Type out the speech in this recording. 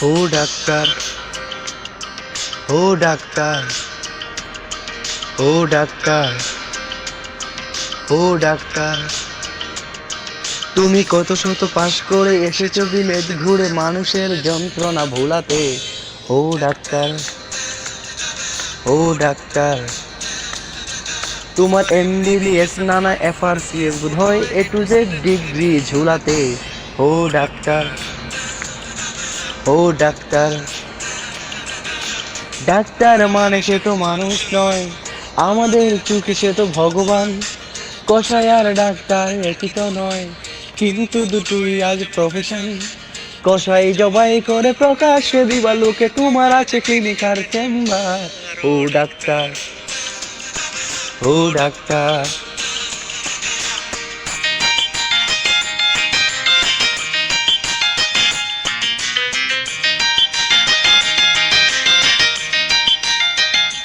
ও doctor, ও doctor, ও doctor, ও doctor, তুমি কত শত পাশ করে এসেছো বিলেত ঘুরে মানুষের যন্ত্রণা ভোলাতে। ও ডাক্তার, ও ডাক্তার, তোমার এমবিবিএস নানা এফআরসিএস বোধহয় এ to Z degree ঝুলাতে। O doctor, O doctor, doctor মানে সে তো মানুষ নয়, আমাদের চোখে সে তো ভগবান। কসাই আর ডাক্তার একই তো নয়, কিন্তু দুটোই আজ প্রফেশন। কসাই জবাই করে প্রকাশ্যে দিবা লোকে, তোমার আছে ক্লিনিক আর চেম্বার। ও ডাক্তার, ও ডাক্তার।